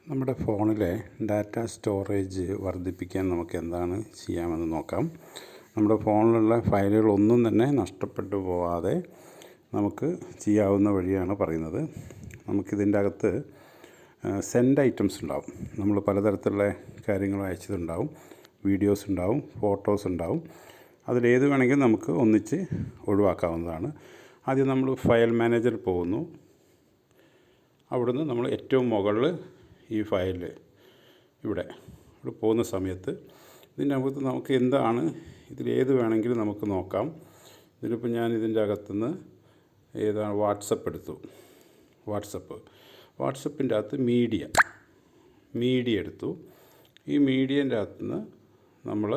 നമ്മുടെ ഫോണിലെ data storage വർദ്ധിപ്പിക്കാൻ നമുക്ക് എന്താണ് ചെയ്യാമെന്ന് നോക്കാം. നമ്മുടെ ഫോണിലുള്ള ഫയലുകളൊന്നും തന്നെ നഷ്ടപ്പെട്ടു പോവാതെ നമുക്ക് ചെയ്യാവുന്ന വഴിയാണ് പറയുന്നത്. നമുക്കിതിൻ്റെ അകത്ത് സെൻഡ് ഐറ്റംസ് ഉണ്ടാവും. നമ്മൾ പലതരത്തിലുള്ള കാര്യങ്ങൾ അയച്ചതുണ്ടാവും, വീഡിയോസ് ഉണ്ടാവും, ഫോട്ടോസ് ഉണ്ടാവും. അതിലേത് വേണമെങ്കിലും നമുക്ക് ഒന്നിച്ച് ഒഴിവാക്കാവുന്നതാണ്. ആദ്യം നമ്മൾ ഫയൽ മാനേജർ പോകുന്നു. അവിടുന്ന് നമ്മൾ ഏറ്റവും മുകളിൽ ഈ ഫയൽ ഇവിടെ പോകുന്ന സമയത്ത് ഇതിൻ്റെ അകത്ത് നമുക്ക് എന്താണ് ഇതിലേത് വേണമെങ്കിലും നമുക്ക് നോക്കാം. ഇതിലിപ്പോൾ ഞാൻ ഇതിൻ്റെ അകത്തുനിന്ന് ഏതാണ് വാട്സപ്പ് എടുത്തു. വാട്സപ്പിൻ്റെ അകത്ത് മീഡിയ എടുത്തു. ഈ മീഡിയൻ്റെ അകത്തുനിന്ന് നമ്മൾ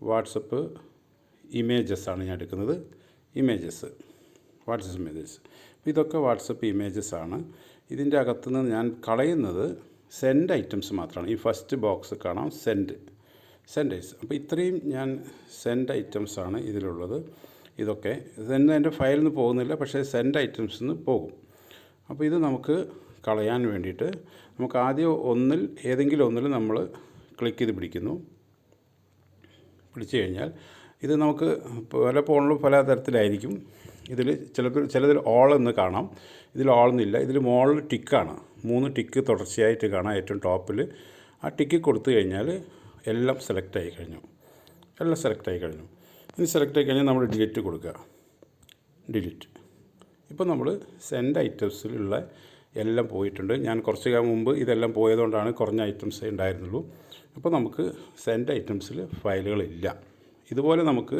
വാട്സപ്പ് ഇമേജസാണ് ഞാൻ എടുക്കുന്നത്. WhatsApp images. ഇതൊക്കെ വാട്സപ്പ് ഇമേജസ് ആണ്. ഇതിൻ്റെ അകത്തുനിന്ന് ഞാൻ കളയുന്നത് സെൻഡ് ഐറ്റംസ് മാത്രമാണ്. ഈ ഫസ്റ്റ് ബോക്സ് കാണാം, സെൻഡേഴ്സ്. അപ്പോൾ ഇത്രയും ഞാൻ സെൻഡ് ഐറ്റംസ് ആണ് ഇതിലുള്ളത്. ഇതൊക്കെ എൻ്റെ ഫയലിൽ നിന്ന് പോകുന്നില്ല, പക്ഷേ സെൻഡ് ഐറ്റംസിൽ നിന്ന് പോകും. അപ്പോൾ ഇത് നമുക്ക് കളയാൻ വേണ്ടിയിട്ട് നമുക്ക് ആദ്യം ഏതെങ്കിലും ഒന്നിൽ നമ്മൾ ക്ലിക്ക് ചെയ്ത് പിടിച്ചു കഴിഞ്ഞാൽ ഇത് നമുക്ക് പല ഫോണിലും പല തരത്തിലായിരിക്കും. ഇതിൽ ചിലതിൽ ഓൾ എന്ന് കാണാം, ഇതിൽ ഓൾ എന്നില്ല. ഇതിൽ മോളിൽ ടിക്കാണ്, 3 ടിക്ക് തുടർച്ചയായിട്ട് കാണാം. ഏറ്റവും ടോപ്പിൽ ആ ടിക്ക് കൊടുത്തു കഴിഞ്ഞാൽ എല്ലാം സെലക്ട് ആയി കഴിഞ്ഞു. ഇനി സെലക്ട് ആയി കഴിഞ്ഞാൽ നമ്മൾ ഡിലീറ്റ് കൊടുക്കുക. ഇപ്പോൾ നമ്മൾ സെൻഡ് ഐറ്റംസിലുള്ള എല്ലാം പോയിട്ടുണ്ട്. ഞാൻ കുറച്ച് കാലം മുമ്പ് ഇതെല്ലാം പോയതുകൊണ്ടാണ് കുറഞ്ഞ ഐറ്റംസേ ഉണ്ടായിരുന്നുള്ളൂ. അപ്പോൾ നമുക്ക് സെൻഡ് ഐറ്റംസിൽ ഫയലുകളില്ല. ഇതുപോലെ നമുക്ക്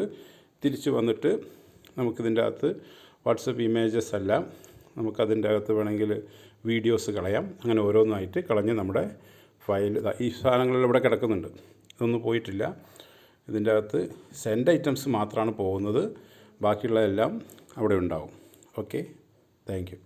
തിരിച്ച് വന്നിട്ട് നമുക്കിതിൻ്റെ അകത്ത് വാട്സപ്പ് ഇമേജസ് അല്ല, നമുക്കതിൻ്റെ അകത്ത് വേണമെങ്കിൽ വീഡിയോസ് കളയാം. അങ്ങനെ ഓരോന്നായിട്ട് കളഞ്ഞ് നമ്മുടെ ഫയൽ ഈ സാധനങ്ങളെല്ലാം ഇവിടെ കിടക്കുന്നുണ്ട്. ഇതൊന്നും പോയിട്ടില്ല. ഇതിൻ്റെ അകത്ത് സെൻഡ് ഐറ്റംസ് മാത്രമാണ് പോകുന്നത്. ബാക്കിയുള്ളതെല്ലാം അവിടെ ഉണ്ടാവും. Okay, thank you.